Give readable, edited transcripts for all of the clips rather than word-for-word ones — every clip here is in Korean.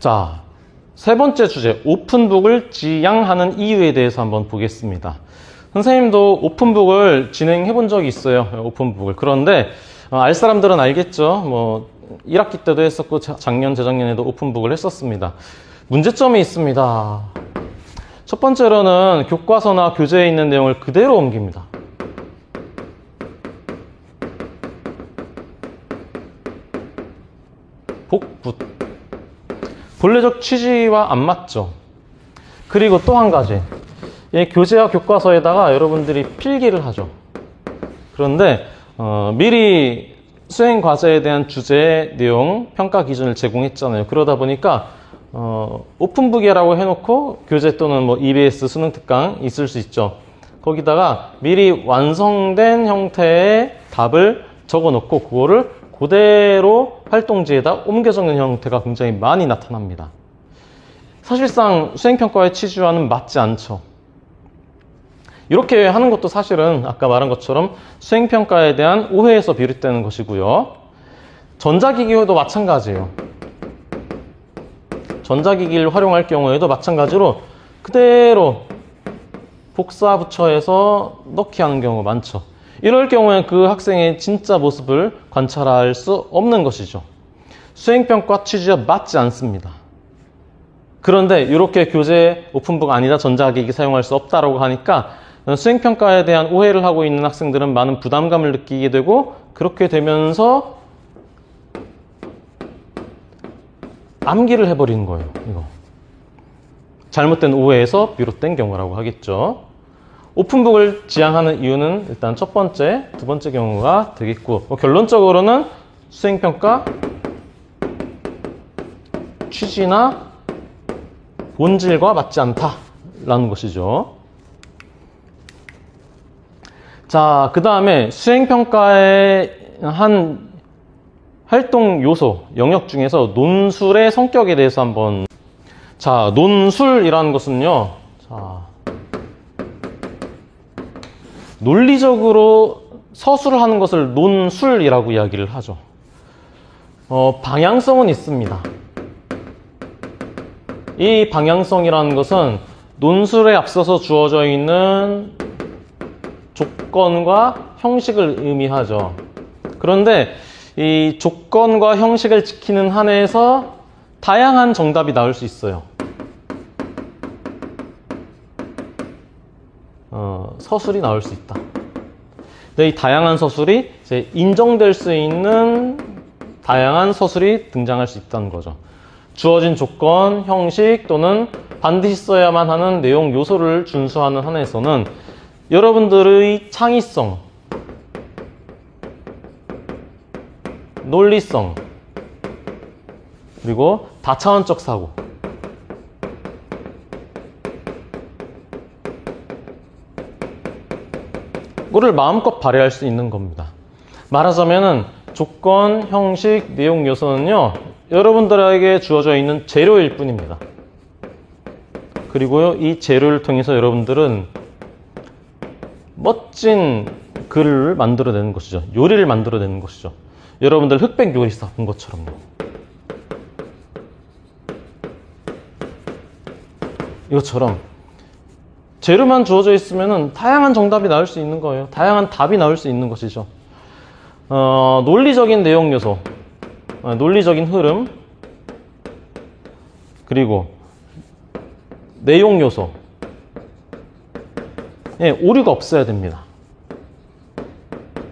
자, 세 번째 주제, 오픈북을 지향하는 이유에 대해서 한번 보겠습니다. 선생님도 오픈북을 진행해 본 적이 있어요. 오픈북을. 그런데 알 사람들은 알겠죠. 뭐 1학기 때도 했었고 작년, 재작년에도 오픈북을 했었습니다. 문제점이 있습니다. 첫 번째로는 교과서나 교재에 있는 내용을 그대로 옮깁니다. 복붙. 본래적 취지와 안 맞죠. 그리고 또 한 가지. 이 교재와 교과서에다가 여러분들이 필기를 하죠. 그런데 미리 수행 과제에 대한 주제, 내용, 평가 기준을 제공했잖아요. 그러다 보니까 오픈북이라고 해놓고 교재 또는 뭐 EBS 수능 특강 있을 수 있죠. 거기다가 미리 완성된 형태의 답을 적어놓고 그거를 그대로 활동지에다 옮겨 적는 형태가 굉장히 많이 나타납니다. 사실상 수행평가의 취지와는 맞지 않죠. 이렇게 하는 것도 사실은 아까 말한 것처럼 수행평가에 대한 오해에서 비롯되는 것이고요. 전자기기도 마찬가지예요. 전자기기를 활용할 경우에도 마찬가지로 그대로 복사 붙여해서 넣기 하는 경우가 많죠. 이럴 경우에 그 학생의 진짜 모습을 관찰할 수 없는 것이죠. 수행평가 취지와 맞지 않습니다. 그런데 이렇게 교재 오픈북 아니다 전자기기 사용할 수 없다라고 하니까 수행평가에 대한 오해를 하고 있는 학생들은 많은 부담감을 느끼게 되고 그렇게 되면서 암기를 해버리는 거예요. 이거 잘못된 오해에서 비롯된 경우라고 하겠죠. 오픈북을 지향하는 이유는 일단 첫 번째, 두 번째 경우가 되겠고 결론적으로는 수행평가 취지나 본질과 맞지 않다라는 것이죠. 자, 그 다음에 수행평가의 한 활동 요소, 영역 중에서 논술의 성격에 대해서 한번. 자, 논술이라는 것은요. 자, 논리적으로 서술을 하는 것을 논술이라고 이야기를 하죠. 방향성은 있습니다. 이 방향성이라는 것은 논술에 앞서서 주어져 있는 조건과 형식을 의미하죠. 그런데 이 조건과 형식을 지키는 한에서 다양한 정답이 나올 수 있어요. 서술이 나올 수 있다. 근데 이 다양한 서술이 이제 인정될 수 있는 다양한 서술이 등장할 수 있다는 거죠. 주어진 조건, 형식 또는 반드시 써야만 하는 내용 요소를 준수하는 한에서는 여러분들의 창의성, 논리성, 그리고 다차원적 사고, 그거를 마음껏 발휘할 수 있는 겁니다. 말하자면은 조건, 형식, 내용 요소는요, 여러분들에게 주어져 있는 재료일 뿐입니다. 그리고요, 이 재료를 통해서 여러분들은 멋진 글을 만들어내는 것이죠. 요리를 만들어내는 것이죠. 여러분들 흑백 요리사 본 것처럼요. 이것처럼 재료만 주어져 있으면 다양한 정답이 나올 수 있는 거예요. 다양한 답이 나올 수 있는 것이죠. 논리적인 내용 요소, 논리적인 흐름, 그리고 내용 요소, 오류가 없어야 됩니다.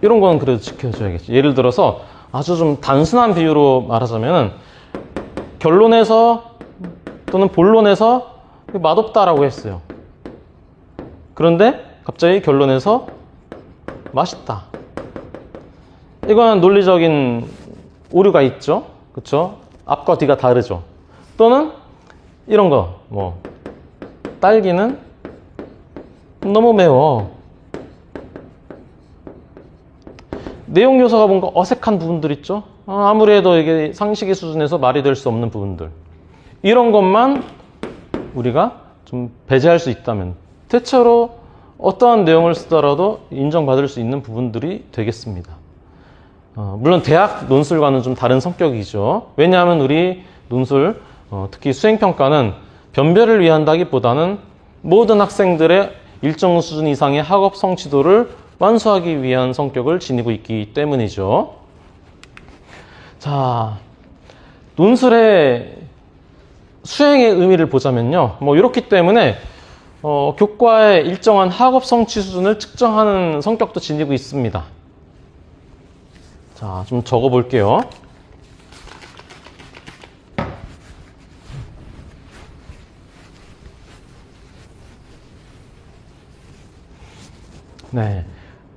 이런 거는 그래도 지켜줘야겠죠. 예를 들어서 아주 좀 단순한 비유로 말하자면 결론에서 또는 본론에서 맛없다라고 했어요. 그런데 갑자기 결론에서 맛있다. 이건 논리적인 오류가 있죠. 그쵸? 앞과 뒤가 다르죠. 또는 이런 거, 딸기는 너무 매워. 내용 요소가 뭔가 어색한 부분들 있죠. 아무리 해도 이게 상식의 수준에서 말이 될 수 없는 부분들, 이런 것만 우리가 좀 배제할 수 있다면 대체로 어떠한 내용을 쓰더라도 인정받을 수 있는 부분들이 되겠습니다. 물론 대학 논술과는 좀 다른 성격이죠. 왜냐하면 우리 논술 특히 수행평가는 변별을 위한다기보다는 모든 학생들의 일정 수준 이상의 학업 성취도를 완수하기 위한 성격을 지니고 있기 때문이죠. 자, 논술의 수행의 의미를 보자면요. 이렇기 때문에 교과의 일정한 학업 성취 수준을 측정하는 성격도 지니고 있습니다. 자, 좀 적어 볼게요. 네,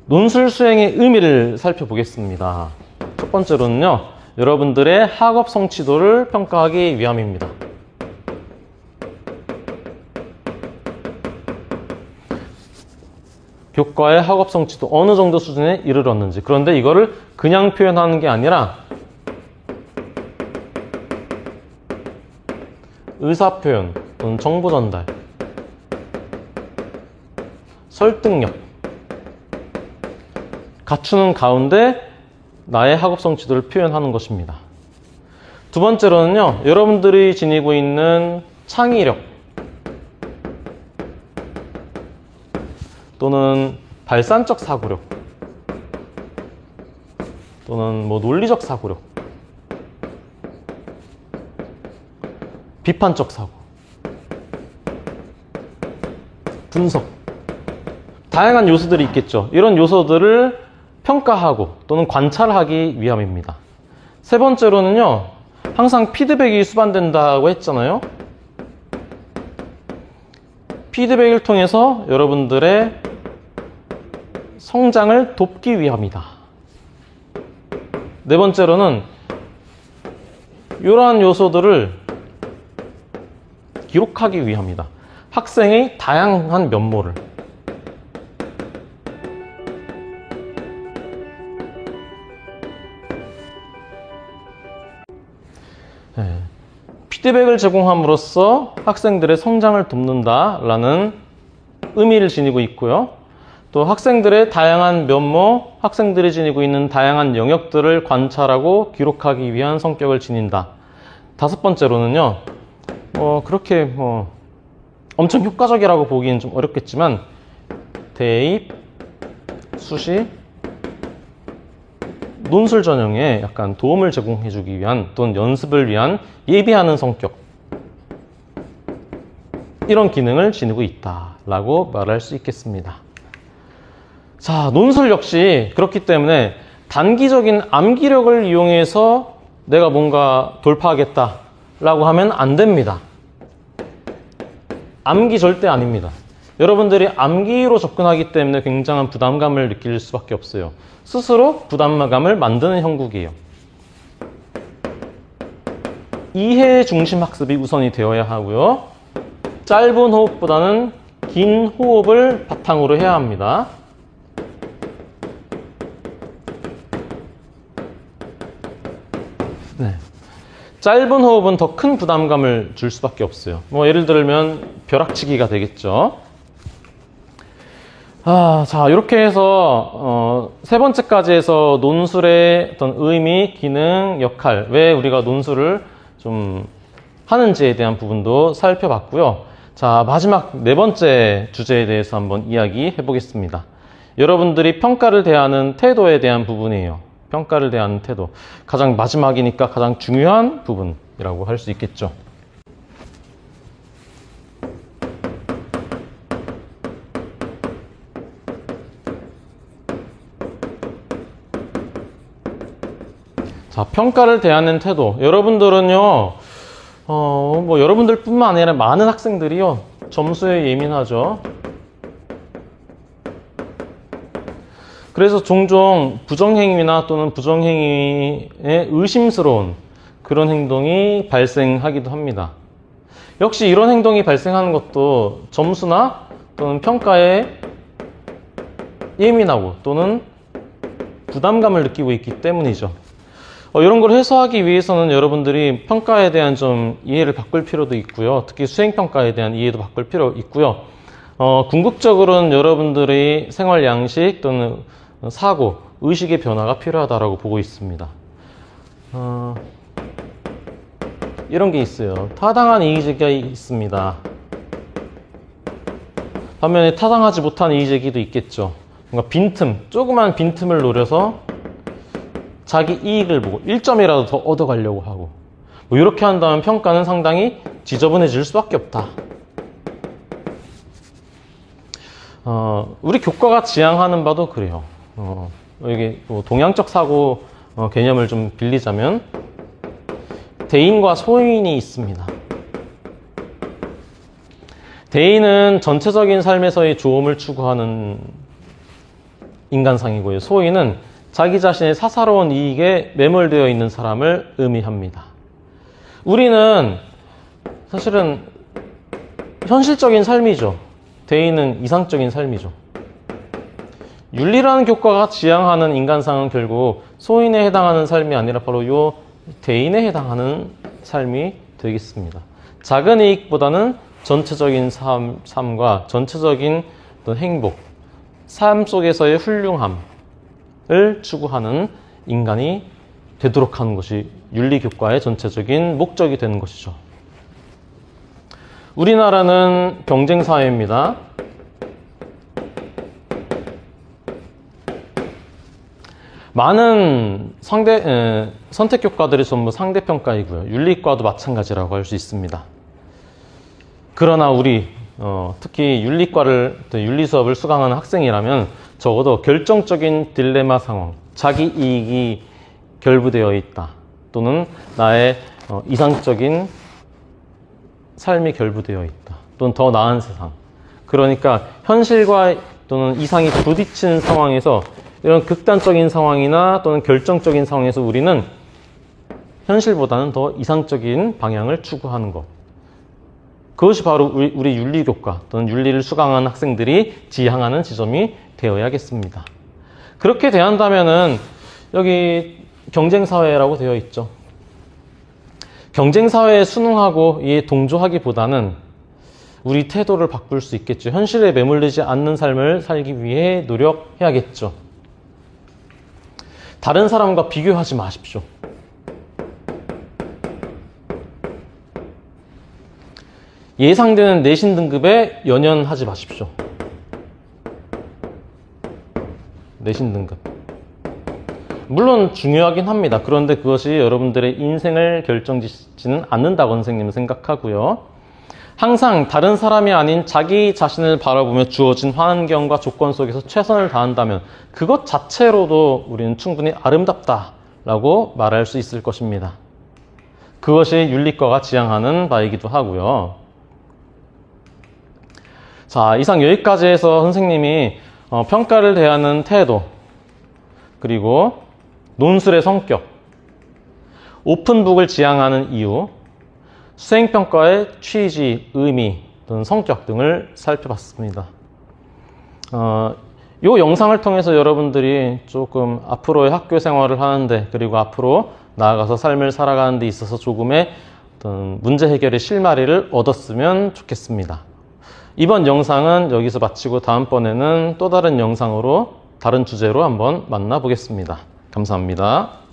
논술 수행의 의미를 살펴보겠습니다. 첫 번째로는요, 여러분들의 학업 성취도를 평가하기 위함입니다. 교과의 학업 성취도 어느 정도 수준에 이르렀는지. 그런데 이거를 그냥 표현하는 게 아니라 의사 표현 또는 정보 전달, 설득력 갖추는 가운데 나의 학업 성취도를 표현하는 것입니다. 두 번째로는요, 여러분들이 지니고 있는 창의력 또는 발산적 사고력 또는 논리적 사고력, 비판적 사고, 분석, 다양한 요소들이 있겠죠. 이런 요소들을 평가하고 또는 관찰하기 위함입니다. 세 번째로는요, 항상 피드백이 수반된다고 했잖아요. 피드백을 통해서 여러분들의 성장을 돕기 위함이다. 네 번째로는 이러한 요소들을 기록하기 위함이다. 학생의 다양한 면모를. 네. 피드백을 제공함으로써 학생들의 성장을 돕는다라는 의미를 지니고 있고요. 또 학생들의 다양한 면모, 학생들이 지니고 있는 다양한 영역들을 관찰하고 기록하기 위한 성격을 지닌다. 다섯 번째로는요, 그렇게 엄청 효과적이라고 보기는 좀 어렵겠지만 대입, 수시, 논술 전형에 약간 도움을 제공해주기 위한 또는 연습을 위한 예비하는 성격, 이런 기능을 지니고 있다라고 말할 수 있겠습니다. 자, 논술 역시 그렇기 때문에 단기적인 암기력을 이용해서 내가 뭔가 돌파하겠다라고 하면 안 됩니다. 암기 절대 아닙니다. 여러분들이 암기로 접근하기 때문에 굉장한 부담감을 느낄 수밖에 없어요. 스스로 부담감을 만드는 형국이에요. 이해 중심 학습이 우선이 되어야 하고요. 짧은 호흡보다는 긴 호흡을 바탕으로 해야 합니다. 네. 짧은 호흡은 더 큰 부담감을 줄 수밖에 없어요. 예를 들면 벼락치기가 되겠죠. 자, 이렇게 해서 세 번째까지 해서 논술의 어떤 의미, 기능, 역할, 왜 우리가 논술을 좀 하는지에 대한 부분도 살펴봤고요. 자, 마지막 네 번째 주제에 대해서 한번 이야기해 보겠습니다. 여러분들이 평가를 대하는 태도에 대한 부분이에요. 평가를 대하는 태도. 가장 마지막이니까 가장 중요한 부분이라고 할 수 있겠죠. 자, 평가를 대하는 태도. 여러분들은요, 여러분들 뿐만 아니라 많은 학생들이요, 점수에 예민하죠. 그래서 종종 부정행위나 또는 부정행위에 의심스러운 그런 행동이 발생하기도 합니다. 역시 이런 행동이 발생하는 것도 점수나 또는 평가에 예민하고 또는 부담감을 느끼고 있기 때문이죠. 이런 걸 해소하기 위해서는 여러분들이 평가에 대한 좀 이해를 바꿀 필요도 있고요. 특히 수행평가에 대한 이해도 바꿀 필요 있고요. 궁극적으로는 여러분들의 생활 양식 또는 사고, 의식의 변화가 필요하다고 보고 있습니다. 이런 게 있어요. 타당한 이의제기가 있습니다. 반면에 타당하지 못한 이의제기도 있겠죠. 뭔가 빈틈, 조그만 빈틈을 노려서 자기 이익을 보고 1점이라도 더 얻어가려고 하고, 뭐 이렇게 한다면 평가는 상당히 지저분해질 수밖에 없다. 우리 교과가 지향하는 바도 그래요. 이게 뭐 동양적 사고 개념을 좀 빌리자면 대인과 소인이 있습니다. 대인은 전체적인 삶에서의 좋음을 추구하는 인간상이고요. 소인은 자기 자신의 사사로운 이익에 매몰되어 있는 사람을 의미합니다. 우리는 사실은 현실적인 삶이죠. 대인은 이상적인 삶이죠. 윤리라는 교과가 지향하는 인간상은 결국 소인에 해당하는 삶이 아니라 바로 요 대인에 해당하는 삶이 되겠습니다. 작은 이익보다는 전체적인 삶과 전체적인 어떤 행복, 삶 속에서의 훌륭함을 추구하는 인간이 되도록 하는 것이 윤리교과의 전체적인 목적이 되는 것이죠. 우리나라는 경쟁사회입니다. 많은 선택교과들이 전부 상대평가이고요. 윤리과도 마찬가지라고 할 수 있습니다. 그러나 우리 특히 윤리 수업을 수강하는 학생이라면 적어도 결정적인 딜레마 상황, 자기 이익이 결부되어 있다, 또는 나의 이상적인 삶이 결부되어 있다, 또는 더 나은 세상, 그러니까 현실과 또는 이상이 부딪히는 상황에서 이런 극단적인 상황이나 또는 결정적인 상황에서 우리는 현실보다는 더 이상적인 방향을 추구하는 것, 그것이 바로 우리 윤리교과 또는 윤리를 수강하는 학생들이 지향하는 지점이 되어야겠습니다. 그렇게 대한다면은 여기 경쟁사회라고 되어 있죠. 경쟁사회에 순응하고 이에 동조하기보다는 우리 태도를 바꿀 수 있겠죠. 현실에 매몰리지 않는 삶을 살기 위해 노력해야겠죠. 다른 사람과 비교하지 마십시오. 예상되는 내신 등급에 연연하지 마십시오. 내신 등급. 물론 중요하긴 합니다. 그런데 그것이 여러분들의 인생을 결정짓지는 않는다고 선생님은 생각하고요. 항상 다른 사람이 아닌 자기 자신을 바라보며 주어진 환경과 조건 속에서 최선을 다한다면 그것 자체로도 우리는 충분히 아름답다라고 말할 수 있을 것입니다. 그것이 윤리과가 지향하는 바이기도 하고요. 자, 이상 여기까지 해서 선생님이 평가를 대하는 태도, 그리고 논술의 성격, 오픈북을 지향하는 이유, 수행평가의 취지, 의미 또는 성격 등을 살펴봤습니다. 이 영상을 통해서 여러분들이 조금 앞으로의 학교 생활을 하는데, 그리고 앞으로 나아가서 삶을 살아가는 데 있어서 조금의 어떤 문제 해결의 실마리를 얻었으면 좋겠습니다. 이번 영상은 여기서 마치고 다음번에는 또 다른 영상으로 다른 주제로 한번 만나보겠습니다. 감사합니다.